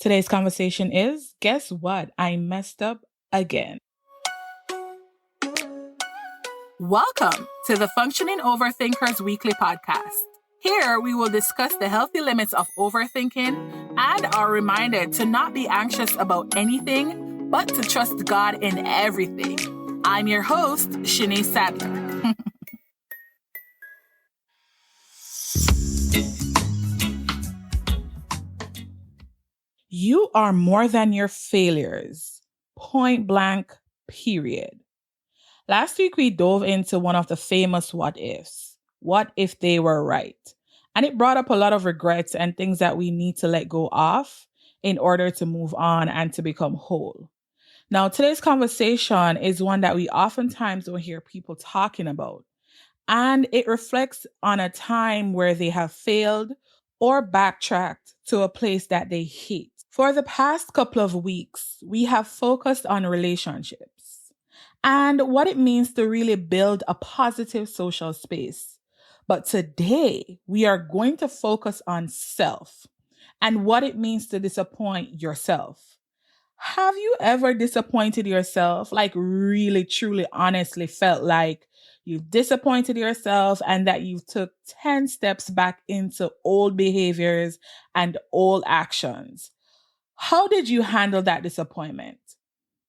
Today's conversation is guess what? I messed up again. Welcome to the Functioning Overthinkers Weekly Podcast. Here we will discuss the healthy limits of overthinking and are reminded to not be anxious about anything, but to trust God in everything. I'm your host, Shanae Sadler. You are more than your failures. Point blank, period. Last week, we dove into one of the famous what ifs. What if they were right? And it brought up a lot of regrets and things that we need to let go of in order to move on and to become whole. Now, today's conversation is one that we oftentimes don't hear people talking about. And it reflects on a time where they have failed or backtracked to a place that they hate. For the past couple of weeks, we have focused on relationships and what it means to really build a positive social space. But today, we are going to focus on self and what it means to disappoint yourself. Have you ever disappointed yourself, like really, truly, honestly felt like you've disappointed yourself and that you took 10 steps back into old behaviors and old actions? How did you handle that disappointment?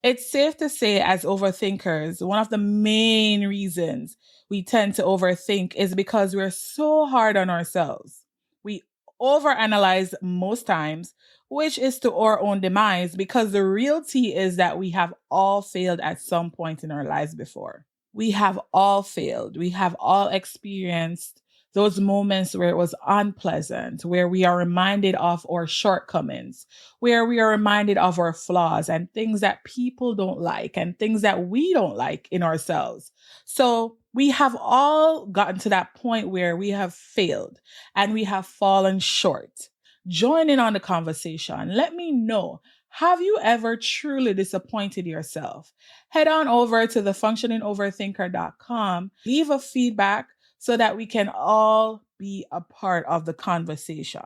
It's safe to say, as overthinkers, one of the main reasons we tend to overthink is because we're so hard on ourselves. We overanalyze most times, which is to our own demise, because the reality is that we have all failed at some point in our lives before. We have all failed. We have all experienced those moments where it was unpleasant, where we are reminded of our shortcomings, where we are reminded of our flaws and things that people don't like and things that we don't like in ourselves. So we have all gotten to that point where we have failed and we have fallen short. Join in on the conversation. Let me know. Have you ever truly disappointed yourself? Head on over to thefunctioningoverthinker.com. Leave a feedback so that we can all be a part of the conversation.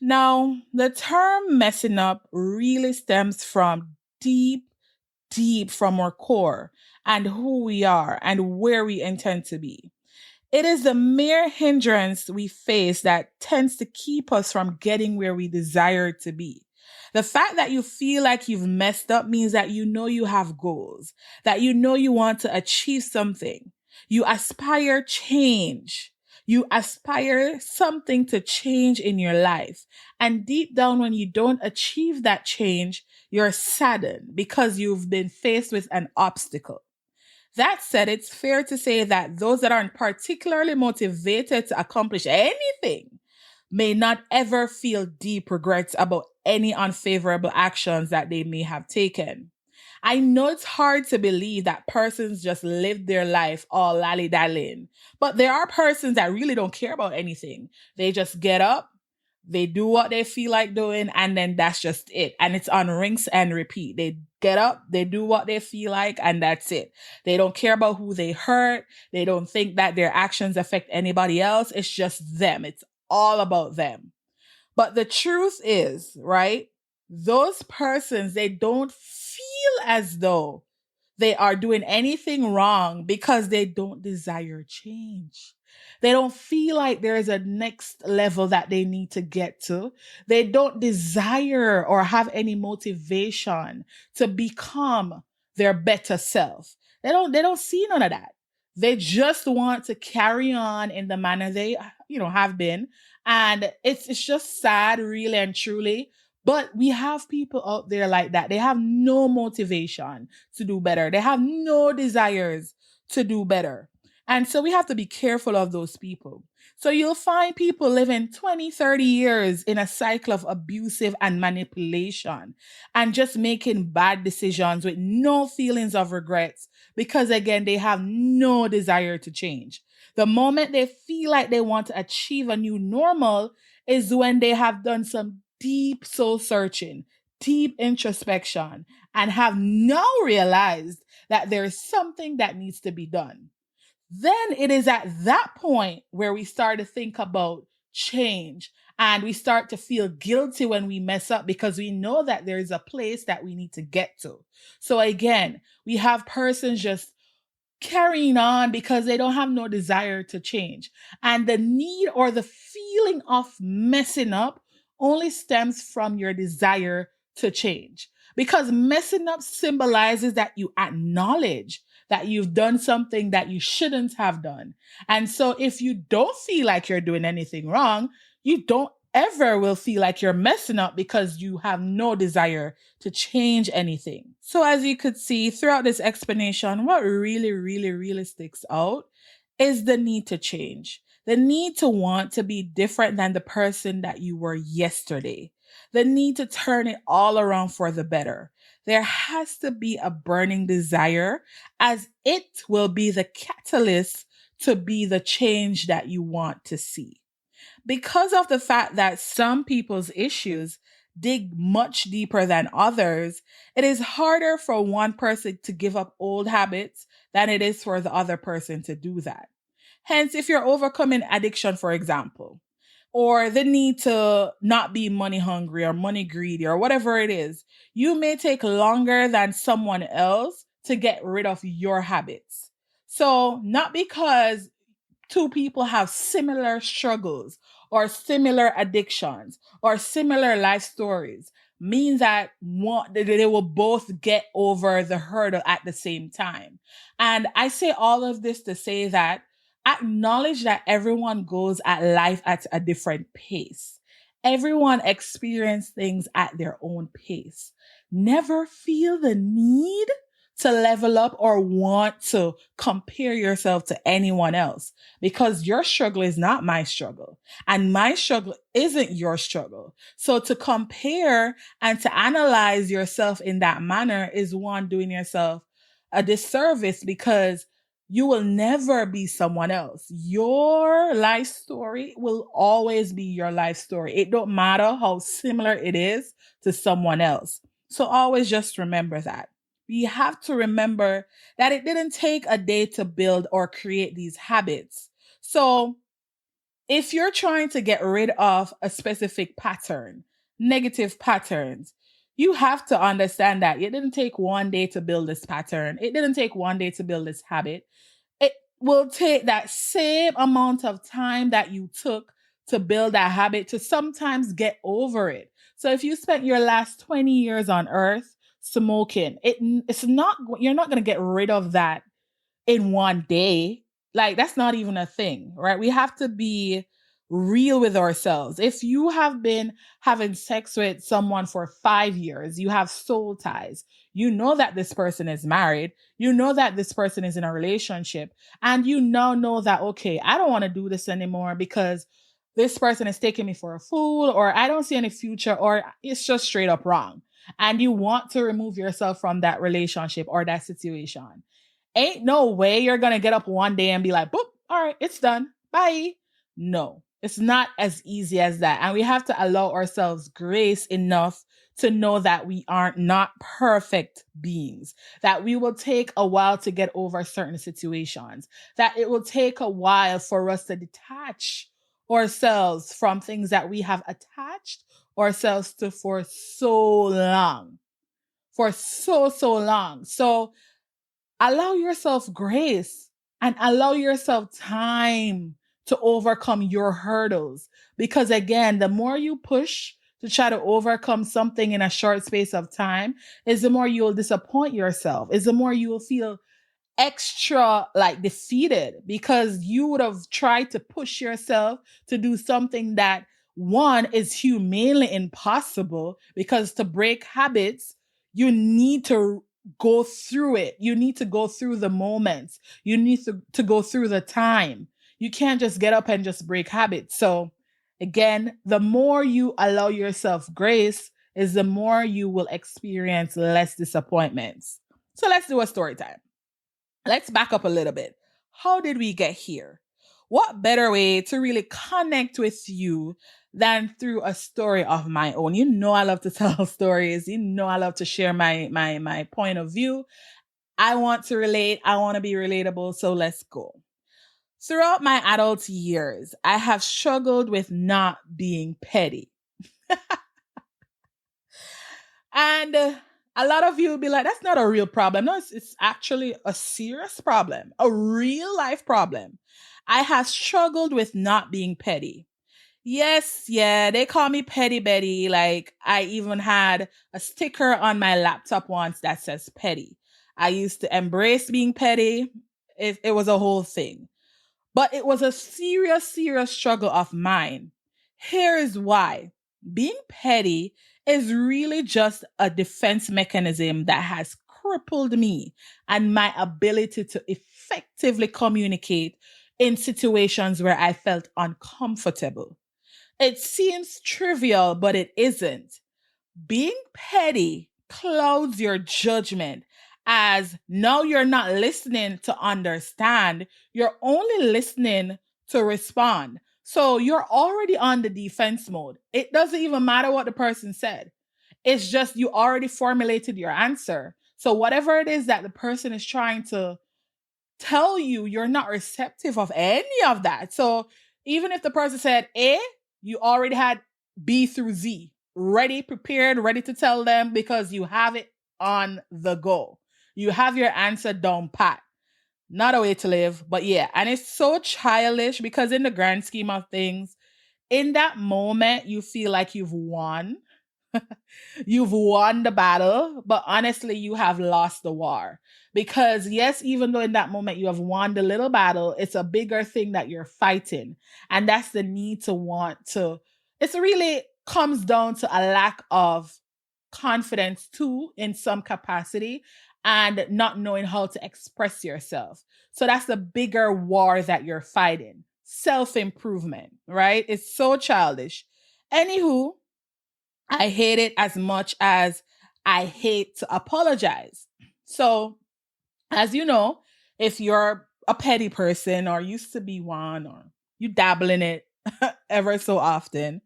Now, the term messing up really stems from deep from our core and who we are and where we intend to be. It is the mere hindrance we face that tends to keep us from getting where we desire to be. The fact that you feel like you've messed up means that you know you have goals, that you know you want to achieve something. You aspire change. You aspire something to change in your life. And deep down, when you don't achieve that change, you're saddened because you've been faced with an obstacle. That said, it's fair to say that those that aren't particularly motivated to accomplish anything may not ever feel deep regrets about any unfavorable actions that they may have taken. I know it's hard to believe that persons just live their life all lally-dallying, but there are persons that really don't care about anything. They just get up, they do what they feel like doing, and then that's just it. And it's on rinse and repeat. They get up, they do what they feel like, and that's it. They don't care about who they hurt. They don't think that their actions affect anybody else. It's just them. It's all about them. But the truth is, right? Those persons, they don't feel as though they are doing anything wrong because they don't desire change. They don't feel like there is a next level that they need to get to. They don't desire or have any motivation to become their better self. They don't see none of that. They just want to carry on in the manner they, have been. And it's just sad, really and truly. But we have people out there like that. They have no motivation to do better. They have no desires to do better. And so we have to be careful of those people. So you'll find people living 20, 30 years in a cycle of abusive and manipulation and just making bad decisions with no feelings of regrets because, again, they have no desire to change. The moment they feel like they want to achieve a new normal is when they have done some deep soul searching, deep introspection, and have now realized that there is something that needs to be done. Then it is at that point where we start to think about change And we start to feel guilty when we mess up because we know that there is a place that we need to get to. So again, we have persons just carrying on because they don't have no desire to change. And the need or the feeling of messing up only stems from your desire to change. Because messing up symbolizes that you acknowledge that you've done something that you shouldn't have done. And so if you don't feel like you're doing anything wrong, you don't ever will feel like you're messing up because you have no desire to change anything. So as you could see throughout this explanation, what really, really, really sticks out is the need to change. The need to want to be different than the person that you were yesterday. The need to turn it all around for the better. There has to be a burning desire, as it will be the catalyst to be the change that you want to see. Because of the fact that some people's issues dig much deeper than others, it is harder for one person to give up old habits than it is for the other person to do that. Hence, if you're overcoming addiction, for example, or the need to not be money hungry or money greedy or whatever it is, you may take longer than someone else to get rid of your habits. So, not because two people have similar struggles or similar addictions or similar life stories means that they will both get over the hurdle at the same time. And I say all of this to say that acknowledge that everyone goes at life at a different pace. Everyone experiences things at their own pace. Never feel the need to level up or want to compare yourself to anyone else, because your struggle is not my struggle and my struggle isn't your struggle. So to compare and to analyze yourself in that manner is one doing yourself a disservice, because you will never be someone else. Your life story will always be your life story. It don't matter how similar it is to someone else. So always just remember that. We have to remember that it didn't take a day to build or create these habits. So if you're trying to get rid of a specific pattern, negative patterns, you have to understand that it didn't take one day to build this pattern. It didn't take one day to build this habit. It will take that same amount of time that you took to build that habit to sometimes get over it. So if you spent your last 20 years on earth smoking, it's not, you're not going to get rid of that in one day. Like, that's not even a thing, right? We have to be real with ourselves. If you have been having sex with someone for 5 years, you have soul ties, you know that this person is married, you know that this person is in a relationship, and you now know that, okay, I don't want to do this anymore because this person is taking me for a fool, or I don't see any future, or it's just straight up wrong. And you want to remove yourself from that relationship or that situation. Ain't no way you're going to get up one day and be like, boop, all right, it's done. Bye. No, it's not as easy as that. And we have to allow ourselves grace enough to know that we aren't not perfect beings, that we will take a while to get over certain situations, that it will take a while for us to detach ourselves from things that we have attached ourselves to for so long, for so long. So allow yourself grace and allow yourself time to overcome your hurdles. Because again, the more you push to try to overcome something in a short space of time, is the more you'll disappoint yourself, is the more you will feel extra like defeated, because you would have tried to push yourself to do something that, one, is humanly impossible, because to break habits, you need to go through it. You need to go through the moments. You need to go through the time. You can't just get up and just break habits. So again, the more you allow yourself grace is the more you will experience less disappointments. So let's do a story time. Let's back up a little bit. How did we get here? What better way to really connect with you than through a story of my own? You know I love to tell stories. You know I love to share my point of view. I want to relate. I want to be relatable. So let's go. Throughout my adult years, I have struggled with not being petty. And a lot of you will be like, that's not a real problem. No, it's actually a serious problem, a real life problem. I have struggled with not being petty. Yes, yeah, they call me Petty Betty. Like, I even had a sticker on my laptop once that says petty. I used to embrace being petty. It was a whole thing. But it was a serious, serious struggle of mine. Here is why. Being petty is really just a defense mechanism that has crippled me and my ability to effectively communicate in situations where I felt uncomfortable. It seems trivial, but it isn't. Being petty clouds your judgment as now you're not listening to understand, you're only listening to respond. So you're already on the defense mode. It doesn't even matter what the person said. It's just you already formulated your answer. So whatever it is that the person is trying to tell you, you're not receptive of any of that. So even if the person said A, you already had B through Z ready, prepared, ready to tell them because you have it on the go. You have your answer down pat. Not a way to live, but yeah. And it's so childish because, in the grand scheme of things, in that moment, you feel like you've won. You've won the battle, but honestly, you have lost the war. Because, yes, even though in that moment you have won the little battle, it's a bigger thing that you're fighting. And that's the need to want to. It's really comes down to a lack of confidence, too, in some capacity, and not knowing how to express yourself. So that's the bigger war that you're fighting. Self improvement, right? It's so childish. Anywho, I hate it as much as I hate to apologize. So, as you know, if you're a petty person or used to be one or you dabble in it ever so often,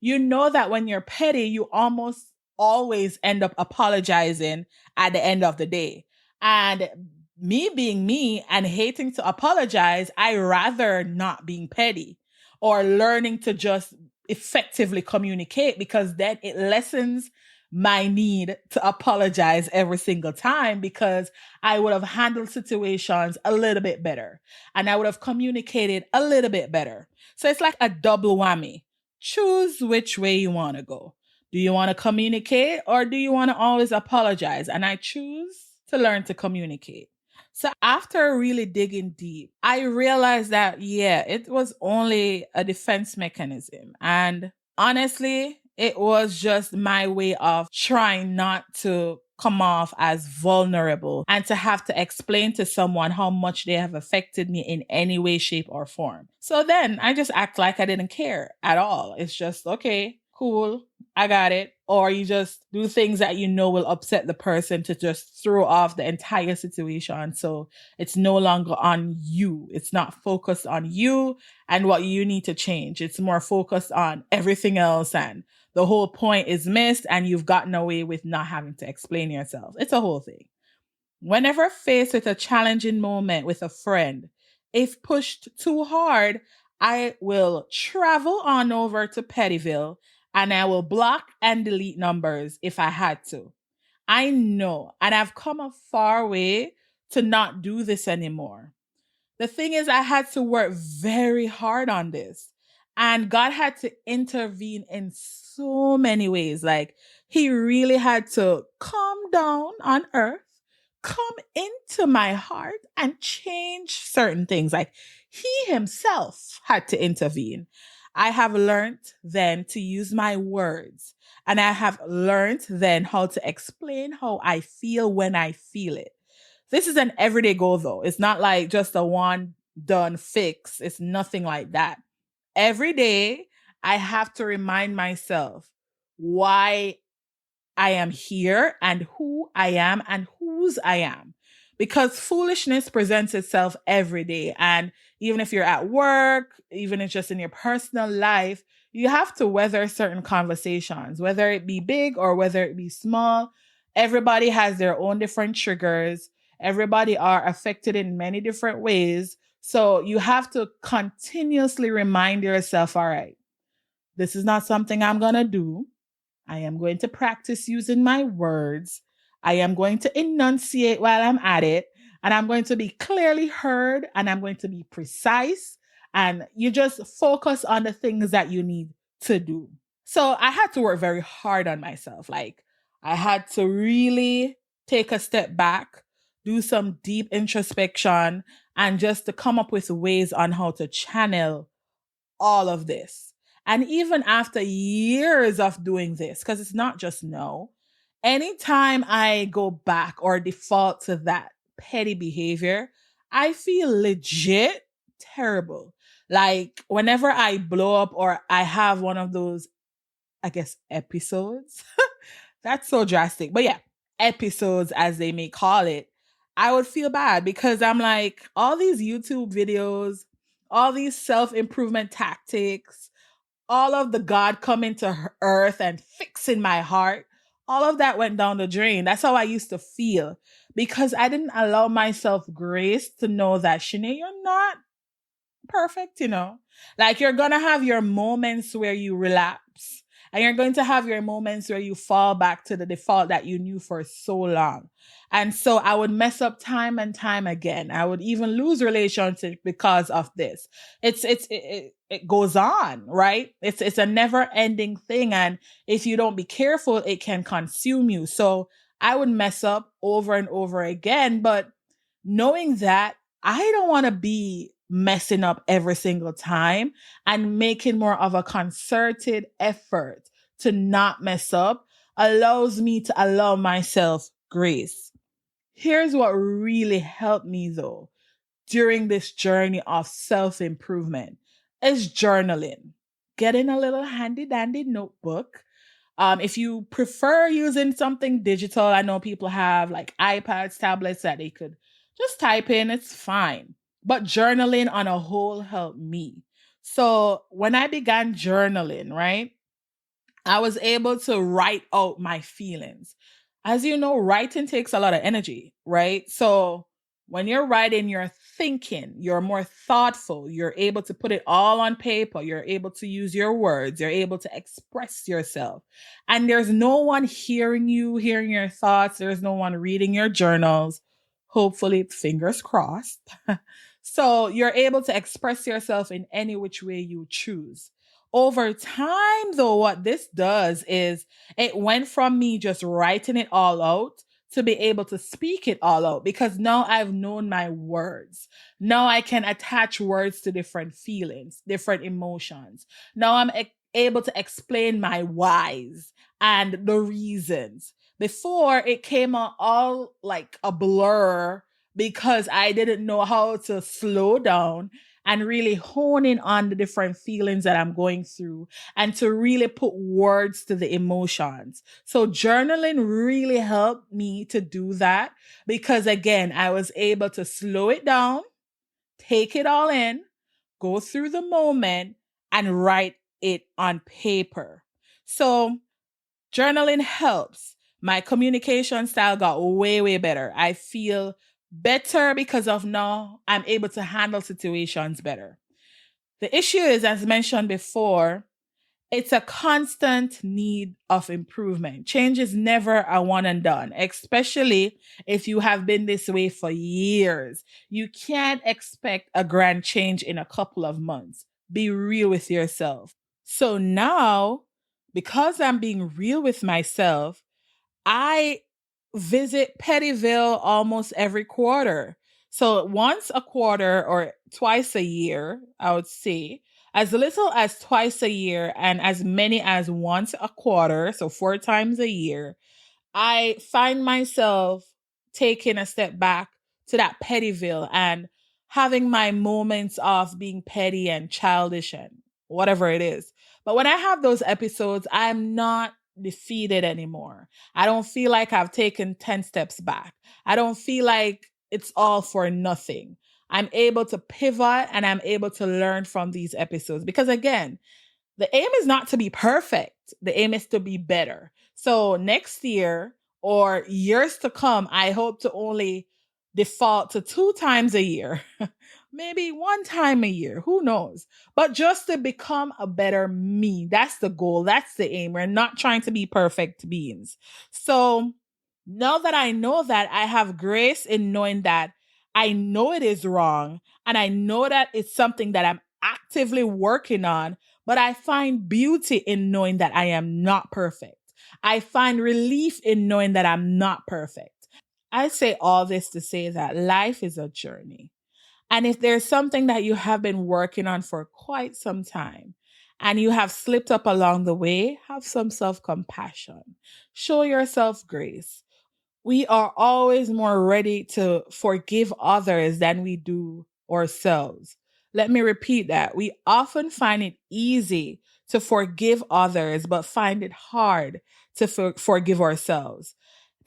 you know that when you're petty, you almost always end up apologizing at the end of the day. And me being me and hating to apologize, I rather not being petty or learning to just effectively communicate because then it lessens my need to apologize every single time because I would have handled situations a little bit better and I would have communicated a little bit better. So it's like a double whammy. Choose which way you want to go. Do you want to communicate or do you want to always apologize? And I choose to learn to communicate. So after really digging deep, I realized that, yeah, it was only a defense mechanism. And honestly, it was just my way of trying not to come off as vulnerable and to have to explain to someone how much they have affected me in any way, shape, or form. So then I just act like I didn't care at all. It's just, okay, cool, I got it. Or you just do things that you know will upset the person to just throw off the entire situation. So it's no longer on you. It's not focused on you and what you need to change. It's more focused on everything else, and the whole point is missed and you've gotten away with not having to explain yourself. It's a whole thing. Whenever faced with a challenging moment with a friend, if pushed too hard, I will travel on over to Pettyville and I will block and delete numbers if I had to. I know, and I've come a far way to not do this anymore. The thing is, I had to work very hard on this. And God had to intervene in so many ways. Like, He really had to come down on earth, come into my heart, and change certain things. Like, He Himself had to intervene. I have learned then to use my words. And I have learned then how to explain how I feel when I feel it. This is an everyday goal, though. It's not like just a one done fix. It's nothing like that. Every day, I have to remind myself why I am here and who I am and whose I am. Because foolishness presents itself every day. And even if you're at work, even if it's just in your personal life, you have to weather certain conversations, whether it be big or whether it be small. Everybody has their own different triggers. Everybody are affected in many different ways. So you have to continuously remind yourself, all right, this is not something I'm going to do. I am going to practice using my words. I am going to enunciate while I'm at it. And I'm going to be clearly heard and I'm going to be precise. And you just focus on the things that you need to do. So I had to work very hard on myself. Like, I had to really take a step back, do some deep introspection, and just to come up with ways on how to channel all of this. And even after years of doing this, because it's not just no, anytime I go back or default to that petty behavior, I feel legit terrible. Like whenever I blow up or I have one of those, I guess, episodes, that's so drastic. But yeah, episodes as they may call it, I would feel bad because I'm like, all these YouTube videos, all these self improvement tactics, all of the God coming to earth and fixing my heart, all of that went down the drain. That's how I used to feel because I didn't allow myself grace to know that, Shanae, you're not perfect, you know? Like you're going to have your moments where you relapse and you're going to have your moments where you fall back to the default that you knew for so long. And so I would mess up time and time again. I would even lose relationships because of this. It goes on, right? It's a never ending thing. And if you don't be careful, it can consume you. So I would mess up over and over again. But knowing that, I don't want to be messing up every single time and making more of a concerted effort to not mess up allows me to allow myself grace. Here's what really helped me though during this journey of self improvement is journaling. Getting a little handy dandy notebook. If you prefer using something digital, I know people have like iPads, tablets that they could just type in, it's fine. But journaling on a whole helped me. So when I began journaling, right, I was able to write out my feelings. As you know, writing takes a lot of energy, right? So when you're writing, you're thinking, you're more thoughtful, you're able to put it all on paper, you're able to use your words, you're able to express yourself. And there's no one hearing you, hearing your thoughts, there's no one reading your journals. Hopefully, fingers crossed. So you're able to express yourself in any which way you choose. Over time, though, what this does is it went from me just writing it all out to be able to speak it all out because now I've known my words. Now I can attach words to different feelings, different emotions. Now I'm able to explain my whys and the reasons. Before it came out all like a blur because I didn't know how to slow down and really hone in on the different feelings that I'm going through and to really put words to the emotions. So journaling really helped me to do that because again, I was able to slow it down, take it all in, go through the moment and write it on paper. So journaling helps. My communication style got way, way better. I feel better because of now I'm able to handle situations better. The issue is, as mentioned before, it's a constant need of improvement. Change is never a one and done, especially if you have been this way for years. You can't expect a grand change in a couple of months. Be real with yourself. So now, because I'm being real with myself, I visit Pettyville almost every quarter. So once a quarter or twice a year, I would say, as little as twice a year and as many as once a quarter, so 4 times a year, I find myself taking a step back to that Pettyville and having my moments of being petty and childish and whatever it is. But when I have those episodes, I'm not defeated anymore. I don't feel like I've taken 10 steps back. I don't feel like it's all for nothing. I'm able to pivot and I'm able to learn from these episodes because again, the aim is not to be perfect. The aim is to be better. So next year or years to come, I hope to only default to 2 times a year. maybe one time a year, who knows? But just to become a better me. That's the goal. That's the aim. We're not trying to be perfect beings. So now that I know that, I have grace in knowing that I know it is wrong and I know that it's something that I'm actively working on, but I find beauty in knowing that I am not perfect. I find relief in knowing that I'm not perfect. I say all this to say that life is a journey. And if there's something that you have been working on for quite some time and you have slipped up along the way, have some self compassion. Show yourself grace. We are always more ready to forgive others than we do ourselves. Let me repeat that. We often find it easy to forgive others, but find it hard to forgive ourselves.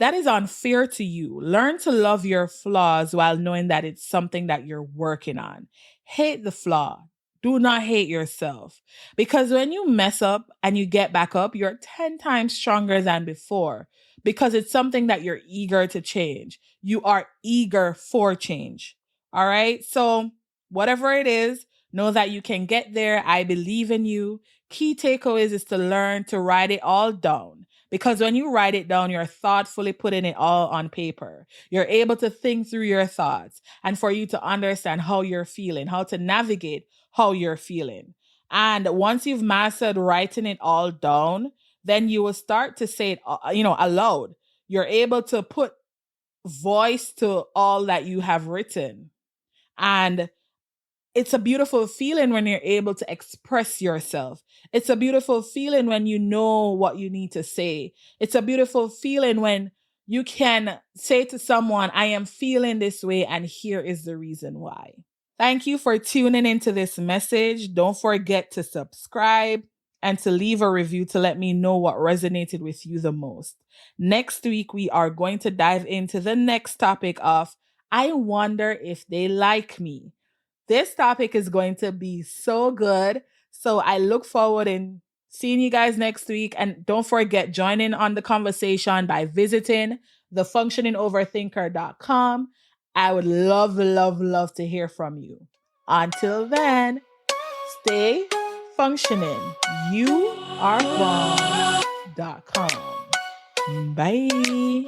That is unfair to you. Learn to love your flaws while knowing that it's something that you're working on. Hate the flaw. Do not hate yourself. Because when you mess up and you get back up, you're 10 times stronger than before because it's something that you're eager to change. You are eager for change. All right. So, whatever it is, know that you can get there. I believe in you. Key takeaways is to learn to write it all down. Because when you write it down, you're thoughtfully putting it all on paper. You're able to think through your thoughts and for you to understand how you're feeling, how to navigate how you're feeling. And once you've mastered writing it all down, then you will start to say it, aloud. You're able to put voice to all that you have written. And it's a beautiful feeling when you're able to express yourself. It's a beautiful feeling when you know what you need to say. It's a beautiful feeling when you can say to someone, I am feeling this way, and here is the reason why. Thank you for tuning into this message. Don't forget to subscribe and to leave a review to let me know what resonated with you the most. Next week, we are going to dive into the next topic of I wonder if they like me. This topic is going to be so good. So I look forward in seeing you guys next week. And don't forget, join in on the conversation by visiting thefunctioningoverthinker.com. I would love, love, love to hear from you. Until then, stay functioning. You are wrong.com. Bye.